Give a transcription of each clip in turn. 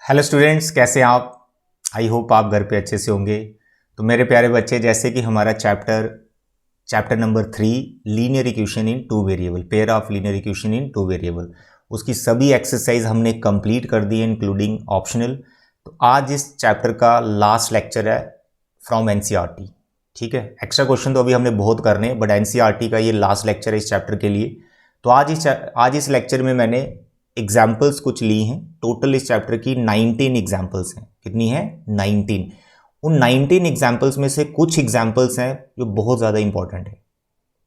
Hello students, कैसे हैं आप। आई होप आप घर पे अच्छे से होंगे। तो मेरे प्यारे बच्चे, जैसे कि हमारा chapter number 3 linear equation in two variable, pair of linear equation in two variable, उसकी सभी एक्सरसाइज हमने कंप्लीट कर दी है इंक्लूडिंग ऑप्शनल। तो आज इस चैप्टर का लास्ट लेक्चर है फ्रॉम एनसीईआरटी। ठीक है, एक्स्ट्रा क्वेश्चन तो अभी हमने बहुत करने हैं, बट एनसीईआरटी का ये लास्ट लेक्चर है इस चैप्टर के लिए। तो आज इस लेक्चर में मैंने एग्जाम्पल्स कुछ ली हैं। टोटल इस चैप्टर की 19 एग्जाम्पल्स हैं। कितनी है? 19। उन 19 एग्जाम्पल्स में से कुछ एग्जाम्पल्स हैं जो बहुत ज़्यादा इंपॉर्टेंट है,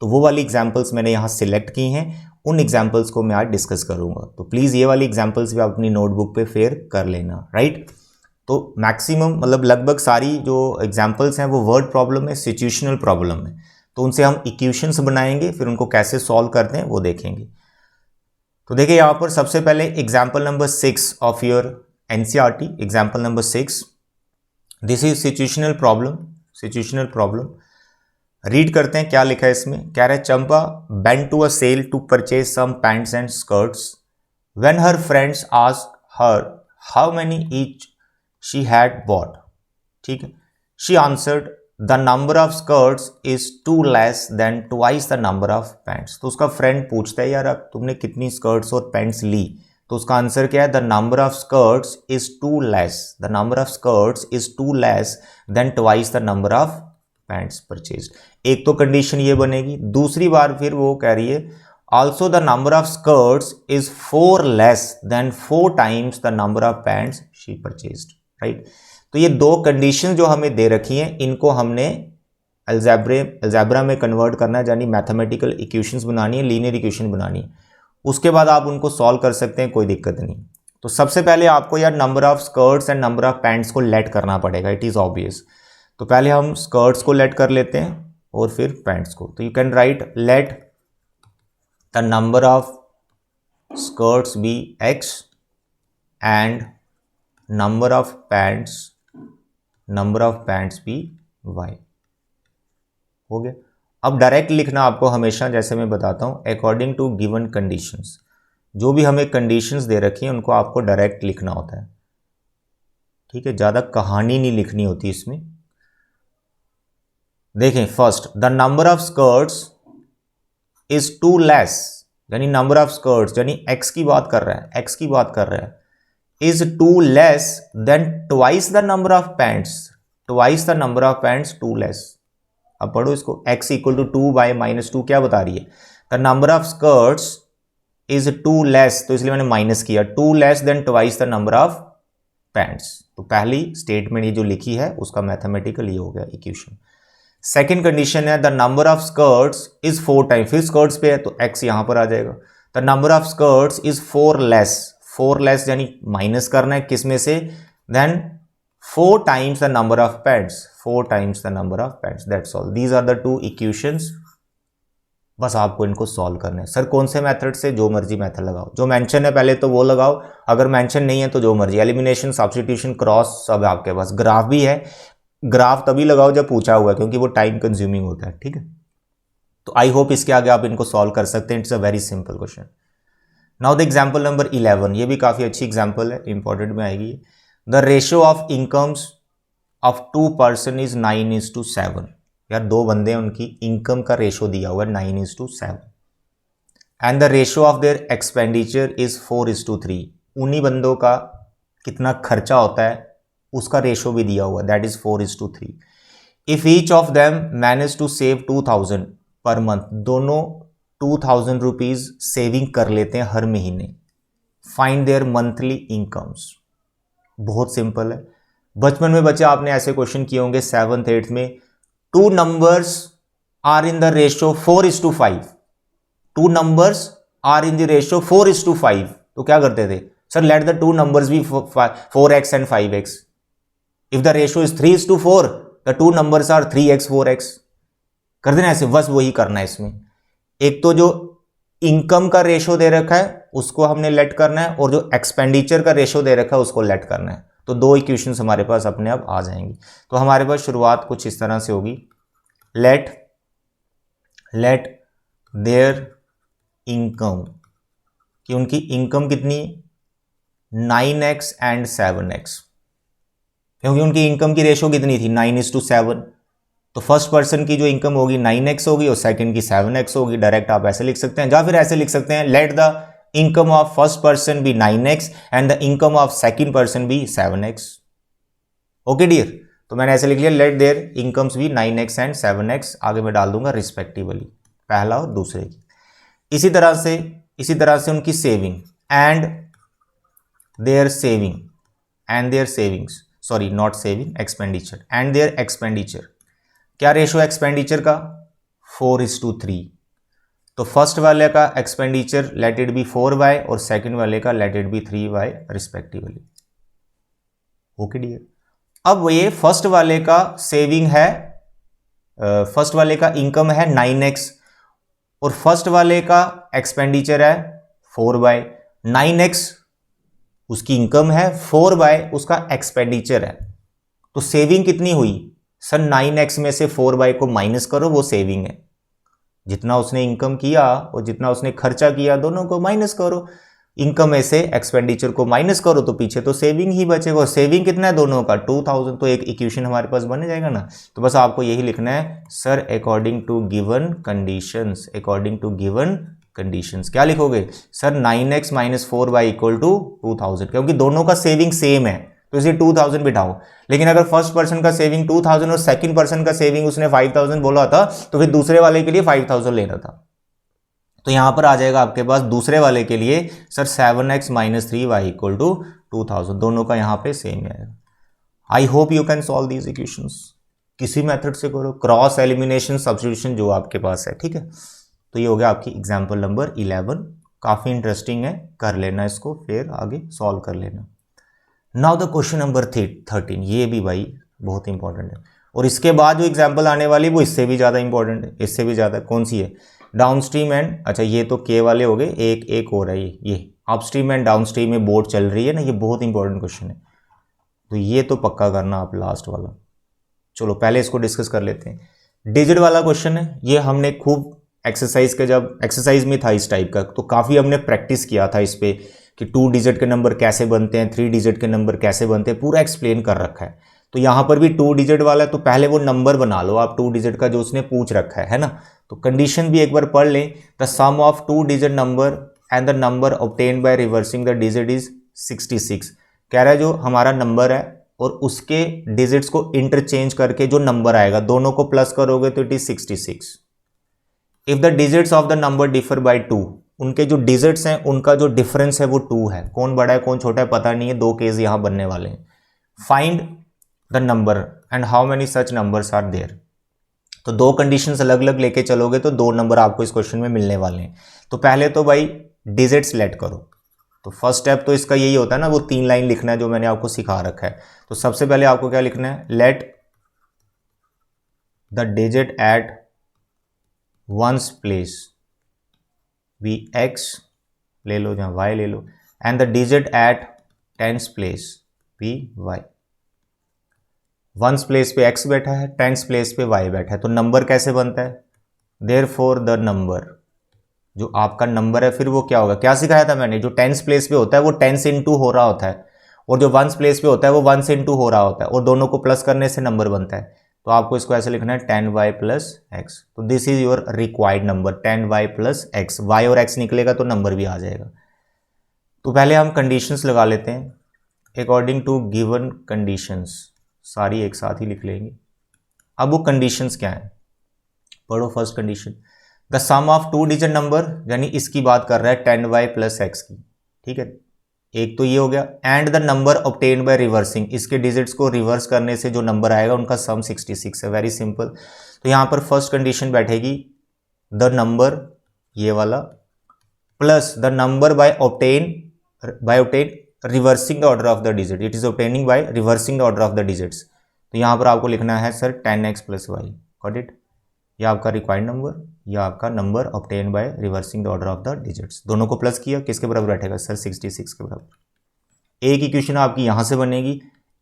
तो वो वाली एग्जाम्पल्स मैंने यहाँ सिलेक्ट की हैं। उन एग्जाम्पल्स को मैं आज डिस्कस करूँगा, तो प्लीज़ ये वाली एग्जाम्पल्स भी आप अपनी नोटबुक पे फेयर कर लेना, राइट। तो मैक्सिमम मतलब लगभग सारी जो एग्जाम्पल्स हैं वो वर्ड प्रॉब्लम है, सिचुएशनल प्रॉब्लम है। तो उनसे हम इक्वेशंस बनाएंगे, फिर उनको कैसे सॉल्व करते हैं वो देखेंगे। तो देखिए यहाँ पर सबसे पहले example number 6 of your NCERT, example number 6। This is situational problem. Read करते हैं क्या लिखा है इसमें। कह रहा है Champa went to a sale to purchase some pants and skirts. When her friends asked her how many each she had bought, ठीक है, she answered the number of skirts is two less than twice the number of pants. तो उसका friend पूछता है यार अब तुमने कितनी स्कर्ट्स और पैंट्स ली, तो उसका आंसर क्या है? The number of skirts is two less, the number of skirts is two less than twice the number of pants purchase. एक तो कंडीशन ये बनेगी, दूसरी बार फिर वो कह रही है also the number of skirts is 4 less than 4 times the number of pants she purchased, right. तो ये दो कंडीशन जो हमें दे रखी हैं, इनको हमने अलजेब्रा में कन्वर्ट करना है, यानी मैथमेटिकल इक्वेशंस बनानी है, लीनियर इक्वेशन बनानी है। उसके बाद आप उनको सॉल्व कर सकते हैं, कोई दिक्कत नहीं। तो सबसे पहले आपको यार number of skirts and number of pants को लेट करना पड़ेगा, इट इज़ ऑब्वियस। तो पहले हम स्कर्ट्स को लेट कर लेते हैं और फिर पैंट्स को। तो you can write let the number of skirts be x and number of pants be y। हो गया। अब डायरेक्ट लिखना आपको हमेशा, जैसे मैं बताता हूं, अकॉर्डिंग टू गिवन कंडीशंस। जो भी हमें कंडीशंस दे रखी हैं उनको आपको डायरेक्ट लिखना होता है, ठीक है, ज़्यादा कहानी नहीं लिखनी होती इसमें। देखें, first the number of skirts is two less, यानी नंबर ऑफ स्कर्ट्स यानी x की बात कर रहा है, is two less than twice the number of pants, two less. अब पढ़ो इसको, x इक्वल टू 2 बाई -2 क्या बता रही है? The number of skirts is two less, तो इसलिए मैंने माइनस किया, two less than twice the number of pants. तो पहली स्टेटमेंट ये जो लिखी है उसका मैथमेटिकल ये हो गया इक्वेशन। सेकेंड कंडीशन है the number of skirts is 4 time, फिर स्कर्ट्स पे है तो x यहां पर आ जाएगा। The number of skirts is 4 less यानी माइनस करना है किस में से? Then 4 times the number of pants, that's all. These are the two equations. बस आपको इनको सॉल्व करना है। सर कौन से मेथड से? जो मर्जी मेथड लगाओ, जो मेंशन है पहले तो वो लगाओ, अगर मेंशन नहीं है तो जो मर्जी, एलिमिनेशन, सब्स्टिट्यूशन, क्रॉस, सब है आपके पास। ग्राफ भी है, ग्राफ तभी लगाओ जब पूछा हुआ है, क्योंकि वो टाइम कंज्यूमिंग होता है, ठीक है। तो आई होप इसके आगे आप इनको सॉल्व कर सकते हैं। It's a very simple question. Now the example number 11, ये भी काफ़ी अच्छी एग्जाम्पल है, इंपॉर्टेंट में आएगी। The ratio of incomes of 2 person is 9:7। यार दो बंदे हैं, उनकी इनकम का रेशो दिया हुआ है 9:7, and the ratio of their expenditure is 4:3। उन्हीं बंदों का कितना खर्चा होता है उसका रेशो भी दिया हुआ है, that is 4:3। If each of them manage to save 2000 per month, दोनों 2000 रुपीज सेविंग कर लेते हैं हर महीने, फाइंड देयर मंथली इनकम्स। बहुत सिंपल है। बचपन में बच्चे आपने ऐसे क्वेश्चन किए होंगे 7th 8th में। 2 numbers are in the ratio 4:5, 2 numbers are in the ratio 4:5, तो क्या करते थे? Sir let the 2 numbers be 4x and 5x. if the ratio is 3:4, the 2 numbers are 3x 4x. कर देना ऐसे, बस वही करना है इसमें। एक तो जो इनकम का रेशो दे रखा है उसको हमने लेट करना है, और जो एक्सपेंडिचर का रेशो दे रखा है उसको लेट करना है। तो दो इक्वेशंस हमारे पास अपने आप आ जाएंगी। तो हमारे पास शुरुआत कुछ इस तरह से होगी, लेट देयर इनकम, कि उनकी इनकम कितनी है 9x एंड 7x, क्योंकि उनकी इनकम की रेशो कितनी थी 9:7। तो फर्स्ट पर्सन की जो इनकम होगी 9x होगी और सेकंड की 7x होगी। डायरेक्ट आप ऐसे लिख सकते हैं, या फिर ऐसे लिख सकते हैं, let the income of first person be 9x and the income of second person be 7x। Okay dear, तो मैंने ऐसे लिख लिया, let their incomes be 9x and 7x, आगे मैं डाल दूंगा रिस्पेक्टिवली, पहला और दूसरे की। इसी तरह से उनकी saving and their savings, sorry not saving, expenditure and their expenditure. क्या रेशो है एक्सपेंडिचर का 4:3। तो फर्स्ट वाले का expenditure late it B 4y और सेकंड वाले का let it be 3y respectively. Okay dear, अब ये फर्स्ट वाले का सेविंग है, फर्स्ट वाले का इनकम है 9x और फर्स्ट वाले का एक्सपेंडिचर है 4y। 9x उसकी इनकम है, 4y उसका एक्सपेंडिचर है। तो सेविंग कितनी हुई सर, 9x में से 4y को माइनस करो, वो सेविंग है। जितना उसने इनकम किया और जितना उसने खर्चा किया दोनों को माइनस करो, इनकम में से एक्सपेंडिचर को माइनस करो तो पीछे तो सेविंग ही बचेगा। सेविंग कितना है दोनों का 2000। तो एक इक्वेशन हमारे पास बन जाएगा ना। तो बस आपको यही लिखना है sir according to given conditions, according to given conditions. क्या लिखोगे sir 9x minus 4y equal to 2000, क्योंकि दोनों का सेविंग सेम है तो इसे 2000 बिठाओ। लेकिन अगर फर्स्ट पर्सन का सेविंग 2000 और सेकंड पर्सन का सेविंग उसने 5000 बोला था तो फिर दूसरे वाले के लिए 5000 लेना था। तो यहां पर आ जाएगा आपके पास दूसरे वाले के लिए sir 7x minus 3y equal to 2000, दोनों का यहां पे सेम आएगा। I hope you can solve these equations. किसी मेथड से करो, क्रॉस एलिमिनेशन, सब्स्टिट्यूशन, जो आपके पास है, ठीक है। तो ये हो गया आपकी एग्जाम्पल नंबर 11। काफी इंटरेस्टिंग है, कर लेना इसको, फिर आगे सॉल्व कर लेना। नाउ द क्वेश्चन नंबर 13, ये भी भाई बहुत इंपॉर्टेंट है और इसके बाद जो एग्जाम्पल आने वाली वो इससे भी ज़्यादा इंपॉर्टेंट है, इससे भी ज़्यादा। कौन सी है, डाउनस्ट्रीम एंड, अच्छा ये तो के वाले हो गए, एक हो रहा है ये अपस्ट्रीम एंड डाउनस्ट्रीम में बोर्ड चल रही है ना, ये बहुत इंपॉर्टेंट क्वेश्चन है। तो ये तो पक्का करना आप लास्ट वाला। चलो पहले इसको डिस्कस कर लेते हैं। डिजिट वाला क्वेश्चन है, ये हमने खूब एक्सरसाइज के, जब एक्सरसाइज में था इस टाइप का तो काफ़ी हमने प्रैक्टिस किया था इस पर कि 2 डिजिट के नंबर कैसे बनते हैं, 3 डिजिट के नंबर कैसे बनते हैं, पूरा एक्सप्लेन कर रखा है। तो यहाँ पर भी 2 डिजिट वाला है तो पहले वो नंबर बना लो आप 2 डिजिट का जो उसने पूछ रखा है ना। तो कंडीशन भी एक बार पढ़ लें। The sum of 2 digit number and the number obtained by reversing the digit is 66। कह रहा है जो हमारा नंबर है और उसके डिजिट्स को इंटरचेंज करके जो नंबर आएगा दोनों को प्लस करोगे तो it is 66। If the digits of the number differ by 2, उनके जो डिजिट्स हैं उनका जो डिफरेंस है वो 2 है। कौन बड़ा है कौन छोटा है पता नहीं है, 2 केस यहां बनने वाले हैं। Find the number and how many such numbers are there. तो 2 कंडीशंस अलग अलग लेके चलोगे तो 2 नंबर आपको इस क्वेश्चन में मिलने वाले हैं। तो पहले तो भाई डिजिट्स लेट करो। तो फर्स्ट स्टेप तो इसका यही होता है ना, वो 3 लाइन लिखना है जो मैंने आपको सिखा रखा है। तो सबसे पहले आपको क्या लिखना है, let the digit at ones place be x, ले लो जहां y ले लो, and the digit at tens place be y। Ones place पे x बैठा है, टेंस प्लेस पे y बैठा है। तो नंबर कैसे बनता है, देयरफॉर द नंबर, जो आपका नंबर है फिर वो क्या होगा, क्या सिखाया था मैंने, जो टेंस प्लेस पे होता है वो 10 से इंटू हो रहा होता है और जो वंस प्लेस पे होता है वो 1 से इंटू हो रहा होता है और दोनों को प्लस करने से नंबर बनता है। तो आपको इसको ऐसे लिखना है 10y प्लस एक्स। तो this is your required number 10y plus x. y और x निकलेगा तो नंबर भी आ जाएगा। तो पहले हम कंडीशंस लगा लेते हैं अकॉर्डिंग टू गिवन कंडीशंस, सारी एक साथ ही लिख लेंगे। अब वो कंडीशंस क्या है, पढ़ो। First condition, the sum of 2 digit number, यानी इसकी बात कर रहा है 10y प्लस एक्स की, ठीक है। एक तो ये हो गया, and the number obtained by reversing, इसके डिजिट्स को रिवर्स करने से जो नंबर आएगा उनका सम 66 है। Very simple. तो यहां पर फर्स्ट कंडीशन बैठेगी द नंबर, ये वाला, plus the number by obtain reversing the order of the digit, it is obtaining bye reversing the order of the digits. तो यहां पर आपको लिखना है sir 10x plus y, got it. ये आपका रिक्वायर्ड नंबर, या आपका number obtain bye reversing the order of the digits. दोनों को प्लस किया, किसके बराबर बैठेगा सर 66 के बराबर। एक इक्वेशन आपकी यहां से बनेगी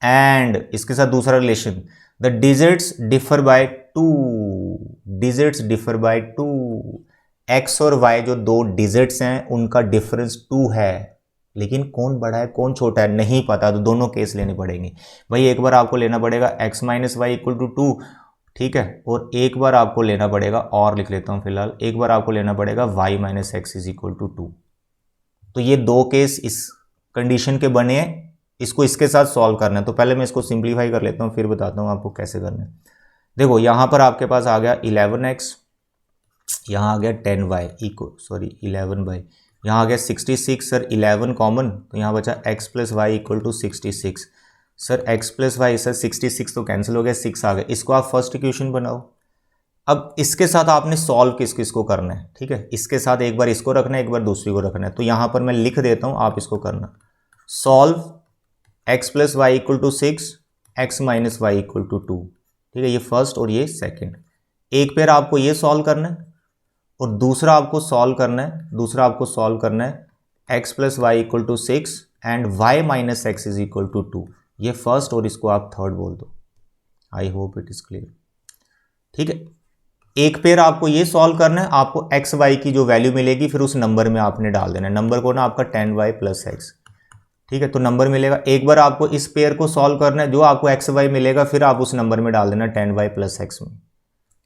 एंड इसके साथ दूसरा relation, the digits differ by 2, digits differ by 2, x और वाई जो 2 डिजिट्स हैं उनका डिफरेंस 2 है। लेकिन कौन बड़ा है कौन छोटा है नहीं पता, तो दोनों केस लेने पड़ेंगे भाई। एक बार आपको लेना पड़ेगा x minus y equal to 2, ठीक है, और एक बार आपको लेना पड़ेगा, और लिख लेता हूँ फिलहाल, एक बार आपको लेना पड़ेगा y minus x is equal to 2। तो ये दो केस इस कंडीशन के बने हैं, इसको इसके साथ सॉल्व करना है। तो पहले मैं इसको सिंप्लीफाई कर लेता हूँ, फिर बताता हूँ आपको कैसे करना है। देखो यहाँ पर आपके पास आ गया 11x, यहाँ आ गया 10y इक्वल 11y, यहाँ आ गया 66। सर 11 कॉमन, तो यहाँ बचा x plus y equal to 66। Sir x plus y, sir 66 तो कैंसिल हो गया, 6 आ गया। इसको आप फर्स्ट इक्वेशन बनाओ। अब इसके साथ आपने सॉल्व किस किस को करना है, ठीक है, इसके साथ एक बार इसको रखना है, एक बार दूसरी को रखना है। तो यहाँ पर मैं लिख देता हूँ, आप इसको करना। Solve x plus y equal to 6, x minus y equal to 2, ठीक है, ये फर्स्ट और ये सेकेंड। एक पेयर आपको ये सॉल्व करना है और दूसरा आपको सॉल्व करना है x plus y equal to 6 and y minus x is equal to 2, ये फर्स्ट, और इसको आप थर्ड बोल दो। I hope it is clear, ठीक है। एक पेयर आपको ये सॉल्व करना है, आपको x y की जो वैल्यू मिलेगी फिर उस नंबर में आपने डाल देना है। नंबर को ना आपका 10y प्लस एक्स, ठीक है, तो नंबर मिलेगा। एक बार आपको इस पेयर को सॉल्व करना है, जो आपको एक्स वाई मिलेगा फिर आप उस नंबर में डाल देना 10y प्लस एक्स में।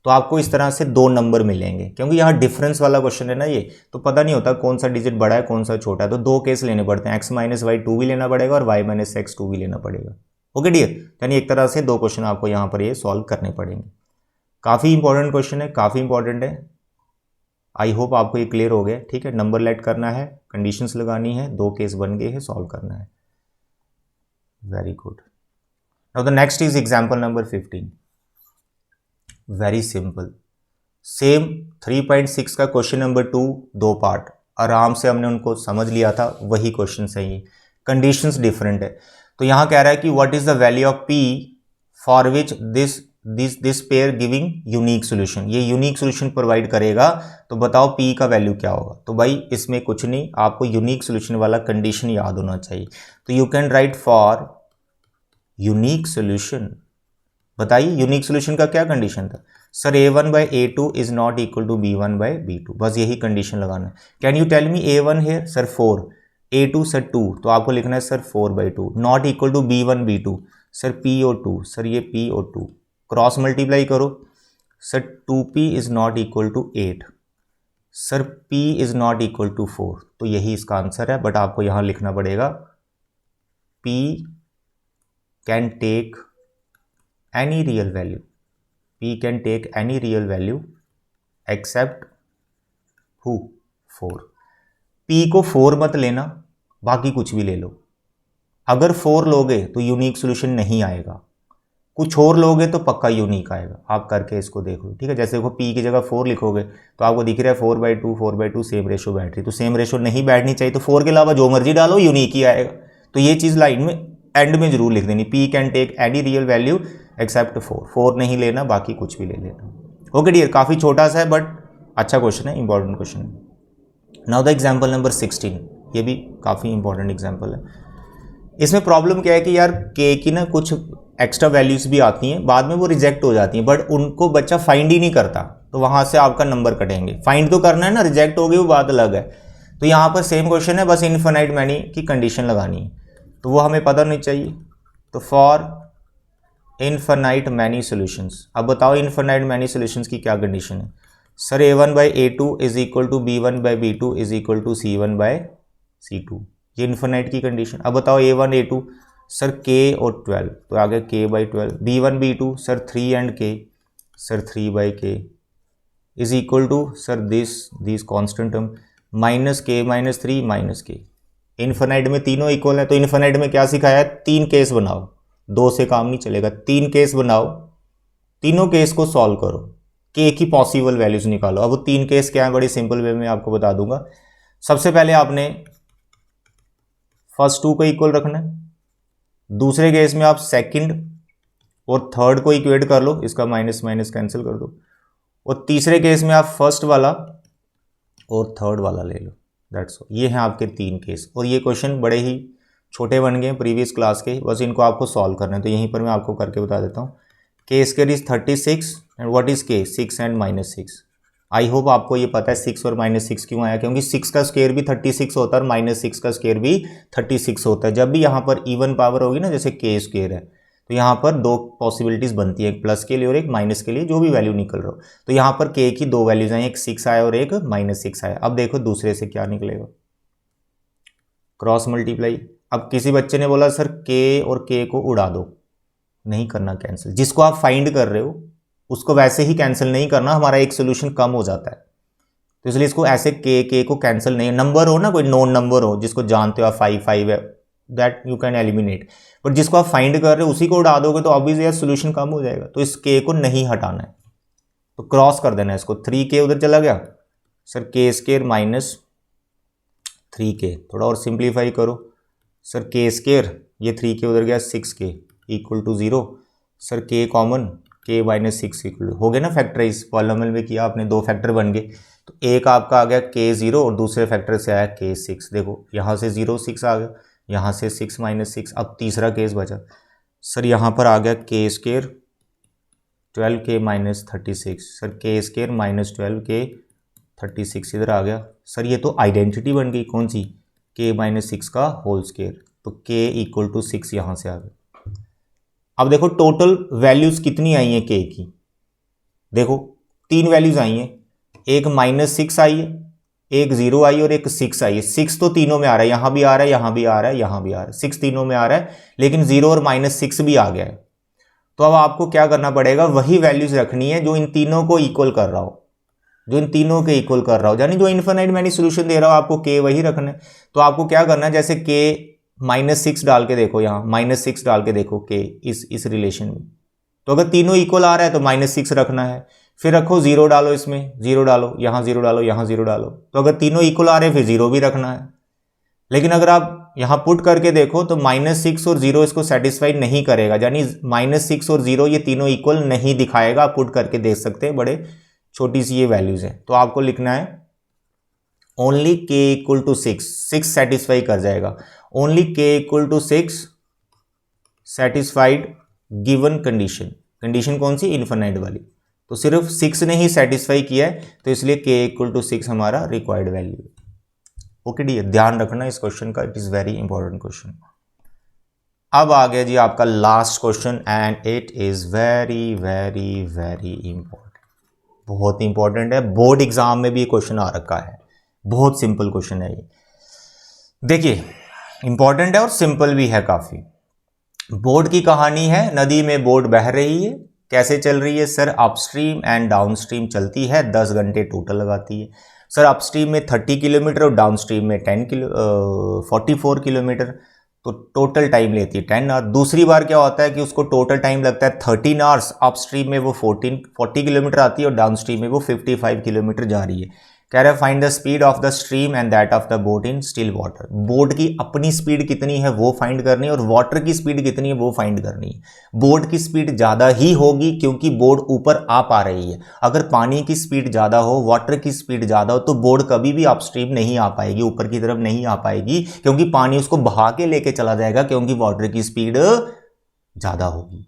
तो आपको इस तरह से दो नंबर मिलेंगे, क्योंकि यहाँ डिफरेंस वाला क्वेश्चन है ना ये, तो पता नहीं होता कौन सा डिजिट बड़ा है कौन सा छोटा है। तो दो केस लेने पड़ते हैं, x माइनस वाई 2 भी लेना पड़ेगा और y माइनस एक्स 2 भी लेना पड़ेगा। ओके डियर, यानी एक तरह से दो क्वेश्चन आपको यहाँ पर ये सॉल्व करने पड़ेंगे। काफ़ी इंपॉर्टेंट क्वेश्चन है, काफ़ी इंपॉर्टेंट है। आई होप आपको ये क्लियर हो गया, ठीक है। नंबर लेट करना है, कंडीशंस लगानी है, दो केस बन गए हैं, सॉल्व करना है। Very good. Now the next is example number 15। Very simple, same 3.6 का क्वेश्चन नंबर 2, दो पार्ट, आराम से हमने उनको समझ लिया था, वही क्वेश्चन है ये, कंडीशंस डिफरेंट है। तो यहाँ कह रहा है कि what is the value of p for which this pair giving unique solution, ये यूनिक सोल्यूशन प्रोवाइड करेगा। तो बताओ p का वैल्यू क्या होगा। तो भाई इसमें कुछ नहीं, आपको यूनिक सोल्यूशन वाला कंडीशन याद होना चाहिए। तो you can write for unique solution. बताइए यूनिक सोल्यूशन का क्या कंडीशन था। Sir a1 by a2 is not equal to b1 by b2, बस यही कंडीशन लगाना है। Can you tell me a1 है सर 4, a2 सर 2, तो आपको लिखना है sir 4/2, not equal to b1 b2, sir p और 2, सर ये p और 2 क्रॉस मल्टीप्लाई करो, sir 2p is not equal to 8, sir p is not equal to 4। तो यही इसका आंसर है, बट आपको यहाँ लिखना पड़ेगा p can take any real value, p can take any real value except who 4। p को 4 मत लेना, बाकी कुछ भी ले लो। अगर 4 लोगे तो यूनिक सोल्यूशन नहीं आएगा, कुछ और लोगे तो पक्का यूनिक आएगा। आप करके इसको देख लो, ठीक है। जैसे देखो p की जगह 4 लिखोगे तो आपको दिख रहा है 4/2 सेम रेशो बैठ रही, तो सेम रेशो नहीं बैठनी चाहिए, तो 4 के अलावा जो मर्जी डालो यूनिक ही आएगा। तो ये चीज़ लाइन में एंड में जरूर लिख देनी, p can take any real value except 4 नहीं लेना, बाकी कुछ भी ले लेना। ओके डियर, काफ़ी छोटा सा है बट अच्छा क्वेश्चन है, इंपॉर्टेंट क्वेश्चन है। नाउ द एग्जाम्पल नंबर 16, ये भी काफ़ी इंपॉर्टेंट एग्जाम्पल है। इसमें प्रॉब्लम क्या है कि यार k की ना कुछ एक्स्ट्रा वैल्यूज़ भी आती हैं, बाद में वो रिजेक्ट हो जाती हैं, बट उनको बच्चा फाइंड ही नहीं करता, तो वहाँ से आपका नंबर कटेंगे। फाइंड तो करना है ना, रिजेक्ट हो गई वो बात अलग है। तो यहाँ पर सेम क्वेश्चन है, बस इनफिनाइट मैनी की कंडीशन लगानी है, तो वो हमें पता नहीं चाहिए। तो फॉर इनफिनाइट मैनी सॉल्यूशंस, अब बताओ इनफिनाइट मैनी सॉल्यूशंस की क्या कंडीशन है। Sir a1 by a2 is equal to b1 by b2 is equal to c1 by c2, ये इनफिनाइट की कंडीशन। अब बताओ a1 a2 सर k और 12, तो आ गया k by 12, b1 b2 sir 3 and k, sir 3 by k is equal to sir this constant term minus k minus 3 minus k। Infinite में तीनों इक्वल है, तो इनफिनाइट में क्या सिखाया है, 3 केस बनाओ, 2 से काम नहीं चलेगा, 3 केस बनाओ, तीनों केस को सॉल्व करो, k की पॉसिबल वैल्यूज निकालो। अब वो 3 केस क्या है, बड़ी सिंपल वे में आपको बता दूंगा। सबसे पहले आपने फर्स्ट 2 को इक्वल रखना है, दूसरे केस में आप सेकंड और थर्ड को इक्वेट कर लो, इसका माइनस माइनस कैंसिल कर दो, और तीसरे केस में आप फर्स्ट वाला और थर्ड वाला ले लो। दैट्स ऑल, ये हैं आपके 3 केस। और ये क्वेश्चन बड़े ही छोटे बन गए प्रीवियस क्लास के, बस इनको आपको सॉल्व करना है। तो यहीं पर मैं आपको करके बता देता हूँ। k square is 36 and what is k, 6 and minus 6। I hope आपको ये पता है 6 और -6 क्यों आया, क्योंकि 6 का स्क्वायर भी 36 होता है और -6 का स्क्वायर भी 36 होता है। जब भी यहाँ पर इवन पावर होगी ना, जैसे के स्क्वायर है, तो यहाँ पर दो पॉसिबिलिटीज बनती है, एक प्लस के लिए और एक माइनस के लिए, जो भी वैल्यू निकल रहा हो। तो यहाँ पर के की दो वैल्यूज आई, एक 6 आया और एक -6 आया। अब देखो दूसरे से क्या निकलेगा, क्रॉस मल्टीप्लाई। अब किसी बच्चे ने बोला सर के और के को उड़ा दो, नहीं करना कैंसिल। जिसको आप फाइंड कर रहे हो उसको वैसे ही कैंसिल नहीं करना, हमारा एक सोल्यूशन कम हो जाता है। तो इसलिए इसको ऐसे के को कैंसिल नहीं, नंबर हो ना कोई नॉन नंबर हो जिसको जानते हो आप 5 है, that you can eliminate. But जिसको आप फाइंड कर रहे हो उसी को उड़ा दोगे तो ऑब्वियसली यार सोल्यूशन कम हो जाएगा। तो इस के को नहीं हटाना है, तो क्रॉस कर देना है इसको। 3k उधर चला गया सर, के स्क्वायर माइनस 3k। थोड़ा और सिंप्लीफाई करो सर, के स्क्वायर, ये 3k उधर गया, 6k इक्वल टू 0। सर के कॉमन, k -6 इक्वल हो गया ना फैक्टराइज, पॉलिनोमियल में किया आपने, दो फैक्टर बन गए। तो एक आपका आ गया k0 और दूसरे फैक्टर से आया k6। देखो यहाँ से 0 6 आ गया, यहाँ से 6 -6। अब तीसरा केस बचा सर, यहाँ पर आ गया के स्क्वायर 12k -36। सर के स्क्वायर -12k 36 इधर आ गया। सर ये तो आइडेंटिटी बन गई, कौन सी, k -6 का होल स्क्वायर। तो k इक्वल टू 6 यहाँ से आ गया। अब देखो टोटल वैल्यूज कितनी आई हैं के की, देखो 3 वैल्यूज आई हैं, एक -6 आई है, एक 0 आई और एक 6 आई है। 6 तो तीनों में आ रहा है, यहां भी आ रहा है, यहां भी आ रहा है, यहां भी आ रहा है, 6 तीनों में आ रहा है, लेकिन 0 और -6 भी आ गया है। तो अब आपको क्या करना पड़ेगा, वही वैल्यूज रखनी है जो इन तीनों को इक्वल कर रहा हो, जो इन तीनों के इक्वल कर रहा हो, यानी जो इनफिनिट मैंने सोल्यूशन दे रहा हूं आपको के वही रखना है। तो आपको क्या करना है, जैसे के -6 डाल के देखो, यहाँ -6 डाल के देखो के इस रिलेशन में, तो अगर तीनों इक्वल आ रहा है तो -6 रखना है। फिर रखो 0 डालो, इसमें 0 डालो, यहाँ 0 डालो, यहाँ 0 डालो, तो अगर तीनों इक्वल आ रहे हैं फिर 0 भी रखना है। लेकिन अगर आप यहाँ पुट करके देखो तो -6 और 0 इसको सेटिस्फाई नहीं करेगा, यानी -6 और 0 ये तीनों इक्वल नहीं दिखाएगा। आप पुट करके देख सकते हैं, बड़े छोटी सी ये वैल्यूज है। तो आपको लिखना है only k equal to 6 satisfy कर जाएगा। Only k equal to 6 satisfied given condition. Condition कौन सी, इनफिनाइट वाली। तो सिर्फ 6 ने ही सेटिस्फाई किया है, तो इसलिए k इक्वल टू 6 हमारा रिक्वायर्ड वैल्यू है। ओके डियर, ध्यान रखना इस क्वेश्चन का, it is very important question. अब आ गया जी आपका last question and it is very very very important, बहुत इंपॉर्टेंट है। बोर्ड एग्जाम में भी ये क्वेश्चन आ रखा है, बहुत सिंपल क्वेश्चन है ये। देखिए इंपॉर्टेंट है और सिंपल भी है काफी। बोट की कहानी है, नदी में बोट बह रही है, कैसे चल रही है सर, अपस्ट्रीम एंड डाउनस्ट्रीम चलती है, 10 घंटे टोटल लगाती है सर। अपस्ट्रीम में 30 किलोमीटर और डाउनस्ट्रीम में 44 किलोमीटर, तो टोटल टाइम लेती है 10 आवर। दूसरी बार क्या होता है कि उसको टोटल टाइम लगता है 13 आवर्स, अपस्ट्रीम में वो 40 किलोमीटर आती है और डाउनस्ट्रीम में वो 55 किलोमीटर जा रही है। कह रहा है find the speed of the stream and that of the boat in still water. Boat की अपनी स्पीड कितनी है वो फाइंड करनी है और वाटर की स्पीड कितनी है वो फाइंड करनी है। बोट की स्पीड ज़्यादा ही होगी क्योंकि बोट ऊपर आ पा रही है। अगर पानी की स्पीड ज़्यादा हो, वाटर की स्पीड ज़्यादा हो, तो बोट कभी भी अपस्ट्रीम नहीं आ पाएगी, ऊपर की तरफ नहीं आ पाएगी, क्योंकि पानी उसको बहा के लेके चला जाएगा, क्योंकि वाटर की स्पीड ज़्यादा होगी।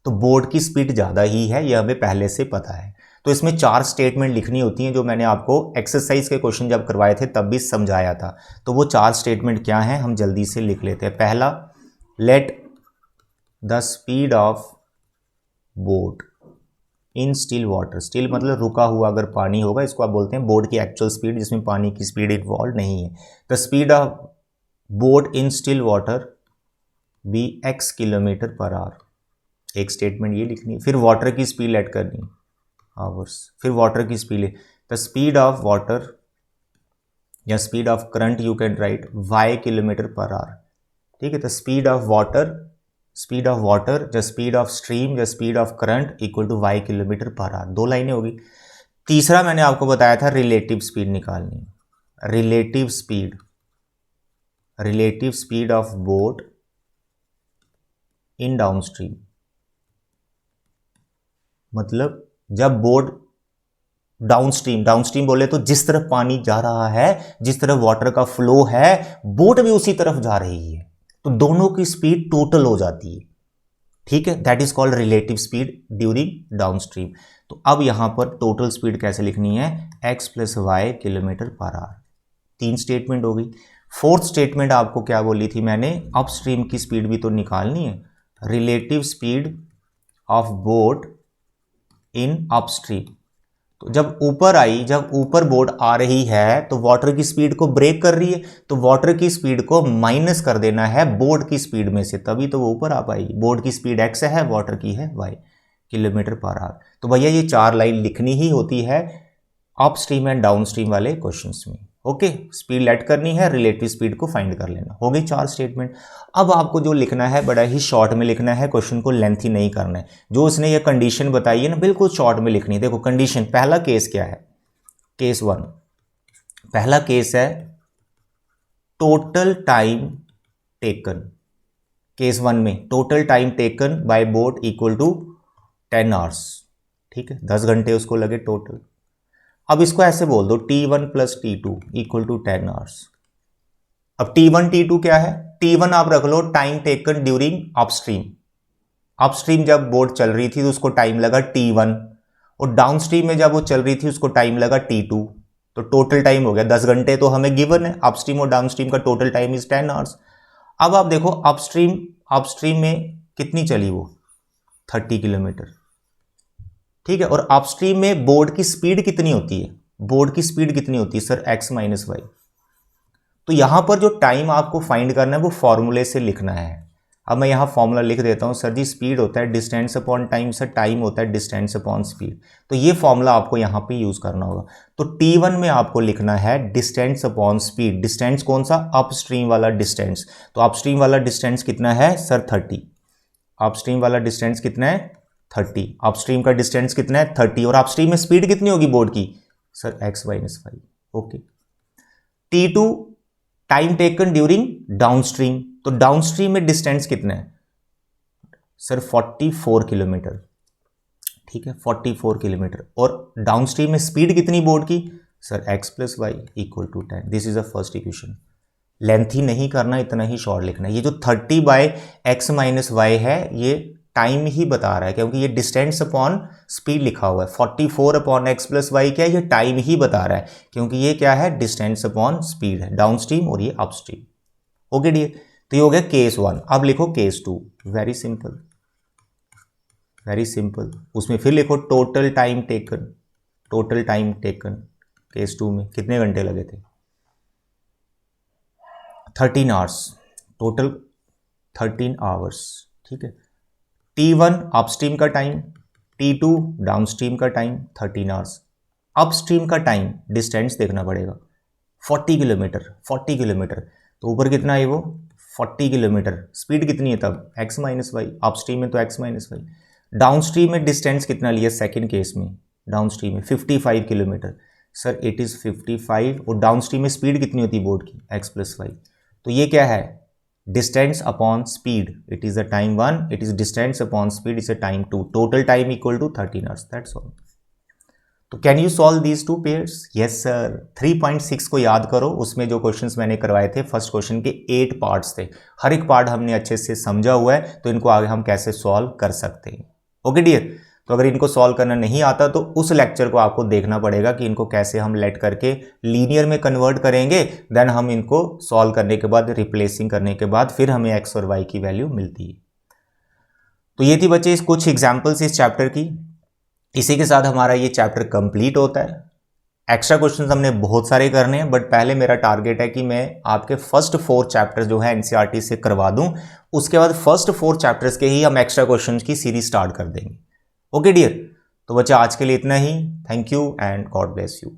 तो बोट की स्पीड ज़्यादा ही है, यह हमें पहले से पता है। तो इसमें 4 स्टेटमेंट लिखनी होती हैं, जो मैंने आपको एक्सरसाइज के क्वेश्चन जब करवाए थे तब भी समझाया था। तो वो 4 स्टेटमेंट क्या हैं हम जल्दी से लिख लेते हैं। पहला, let the speed of boat in still water. Still मतलब रुका हुआ अगर पानी होगा, इसको आप बोलते हैं बोट की एक्चुअल स्पीड, जिसमें पानी की स्पीड इन्वॉल्व नहीं है। The speed of boat in still water be x kilometre per hour. एक स्टेटमेंट ये लिखनी है। फिर वाटर की स्पीड लेट करनी है, आवर्स। फिर वाटर की स्पीड है, द स्पीड ऑफ वाटर या speed of current you can write y kilometre per hour. ठीक है, the speed of water the speed of stream the speed of current equal to y kilometre per hour. 2 लाइनें होगी। तीसरा मैंने आपको बताया था रिलेटिव स्पीड निकालनी। Relative speed of boat in downstream, मतलब जब बोट डाउनस्ट्रीम बोले तो जिस तरफ पानी जा रहा है, जिस तरफ वाटर का फ्लो है, बोट भी उसी तरफ जा रही है, तो दोनों की स्पीड टोटल हो जाती है। ठीक है, that is called relative speed during downstream. तो अब यहां पर टोटल स्पीड कैसे लिखनी है, x plus y kilometre per hour. 3 statement हो गई। फोर्थ स्टेटमेंट आपको क्या बोली थी मैंने, अपस्ट्रीम की स्पीड भी तो निकालनी है, relative speed of boat in upstream. तो जब ऊपर बोट आ रही है तो वाटर की स्पीड को ब्रेक कर रही है, तो वाटर की स्पीड को माइनस कर देना है बोट की स्पीड में से, तभी तो वो ऊपर आ पाएगी। बोट की स्पीड x है, वाटर की है y, किलोमीटर पर आवर। तो भैया ये 4 लाइन लिखनी ही होती है अपस्ट्रीम एंड डाउनस्ट्रीम वाले क्वेश्चंस में। ओके, स्पीड लेट करनी है, रिलेटिव स्पीड को फाइंड कर लेना। हो गई 4 स्टेटमेंट। अब आपको जो लिखना है बड़ा ही शॉर्ट में लिखना है, क्वेश्चन को लेंथी नहीं करना है। जो उसने ये कंडीशन बताई है ना, बिल्कुल शॉर्ट में लिखनी है। देखो कंडीशन, पहला केस क्या है, केस 1, पहला केस है टोटल टाइम टेकन। केस 1 में total time taken by boat equal to 10 hours. ठीक है, 10 घंटे उसको लगे टोटल। अब इसको ऐसे बोल दो T1 plus T2 equal to 10 hours. अब T1 T2 क्या है, T1 आप रख लो time taken during upstream. Upstream जब बोट चल रही थी तो उसको टाइम लगा T1, और डाउनस्ट्रीम में जब वो चल रही थी उसको टाइम लगा T2। तो टोटल टाइम हो गया 10 घंटे, तो हमें गिवन है अपस्ट्रीम और डाउनस्ट्रीम का टोटल टाइम इज 10 आवर्स। अब आप देखो अपस्ट्रीम में कितनी चली वो, 30 किलोमीटर। ठीक है, और अपस्ट्रीम में बोर्ड की स्पीड कितनी होती है, बोर्ड की स्पीड कितनी होती है सर, x माइनस वाई। तो यहां पर जो टाइम आपको फाइंड करना है वो फॉर्मूले से लिखना है। अब मैं यहां फॉर्मूला लिख देता हूं, सर जी स्पीड होता है distance upon time, sir time होता है डिस्टेंस अपॉन स्पीड। तो ये फॉर्मूला आपको यहां पे यूज करना होगा। तो T1 में आपको लिखना है डिस्टेंस अपॉन स्पीड। डिस्टेंस कौन सा, अपस्ट्रीम वाला डिस्टेंस। तो अपस्ट्रीम वाला डिस्टेंस कितना है सर, 30। अपस्ट्रीम वाला डिस्टेंस कितना है, 30। अपस्ट्रीम का डिस्टेंस कितना है, 30। और अपस्ट्रीम में स्पीड कितनी होगी बोर्ड की, sir x minus y. Okay, T2 time taken during downstream. तो डाउनस्ट्रीम में डिस्टेंस कितना है सर, 44 किलोमीटर। ठीक है, 44 किलोमीटर। और डाउनस्ट्रीम में स्पीड कितनी बोर्ड की, sir x plus y equal to 10। This is a first equation. Lengthy नहीं करना, इतना ही शॉर्ट लिखना है। ये जो 30 बाय x माइनस वाई है ये टाइम ही बता रहा है, क्योंकि ये डिस्टेंस अपॉन स्पीड लिखा हुआ है। 44 अपॉन एक्स प्लस वाई क्या है, ये टाइम ही बता रहा है, क्योंकि ये क्या है, डिस्टेंस अपॉन स्पीड है, डाउनस्ट्रीम और ये अपस्ट्रीम। ओके डियर, तो ये हो गया केस 1। अब लिखो case 2। Very simple, very simple. उसमें फिर लिखो total time taken. Total time taken case 2 में कितने घंटे लगे थे, 13 आवर्स। Total 13 hours. ठीक है, T1 अपस्ट्रीम का टाइम, T2 डाउनस्ट्रीम का टाइम 13 आवर्स। अपस्ट्रीम का टाइम डिस्टेंस देखना पड़ेगा, 40 किलोमीटर। 40 किलोमीटर तो ऊपर कितना है वो, 40 किलोमीटर। स्पीड कितनी है तब, x माइनस वाई। अपस्ट्रीम में तो x माइनस वाई। डाउनस्ट्रीम में डिस्टेंस कितना लिया सेकेंड केस में, डाउनस्ट्रीम में 55 किलोमीटर। Sir it is 55। और डाउनस्ट्रीम में स्पीड कितनी होती है बोर्ड की, x प्लस वाई। तो ये क्या है, distance upon speed. It is a time 1, it is distance upon speed, is a time 2। Total time equal to 13 hours, that's all. तो can you solve these 2 pairs, yes sir. 3.6 को याद करो, उसमें जो क्वेश्चंस मैंने करवाए थे फर्स्ट क्वेश्चन के 8 पार्ट्स थे, हर एक पार्ट हमने अच्छे से समझा हुआ है, तो इनको आगे हम कैसे सॉल्व कर सकते हैं। ओके डियर, तो अगर इनको सॉल्व करना नहीं आता तो उस लेक्चर को आपको देखना पड़ेगा कि इनको कैसे हम लेट करके लीनियर में कन्वर्ट करेंगे। देन हम इनको सॉल्व करने के बाद, रिप्लेसिंग करने के बाद फिर हमें एक्स और वाई की वैल्यू मिलती है। तो ये थी बच्चे कुछ एग्जाम्पल्स इस चैप्टर की। इसी के साथ हमारा ये चैप्टर कंप्लीट होता है। एक्स्ट्रा क्वेश्चंस हमने बहुत सारे करने हैं, बट पहले मेरा टारगेट है कि मैं आपके फर्स्ट 4 चैप्टर्स जो है एनसीईआरटी से करवा दूं, उसके बाद फर्स्ट 4 चैप्टर्स के ही हम एक्स्ट्रा क्वेश्चंस की सीरीज स्टार्ट कर देंगे। ओके डियर, तो बच्चा आज के लिए इतना ही। Thank you and god bless you.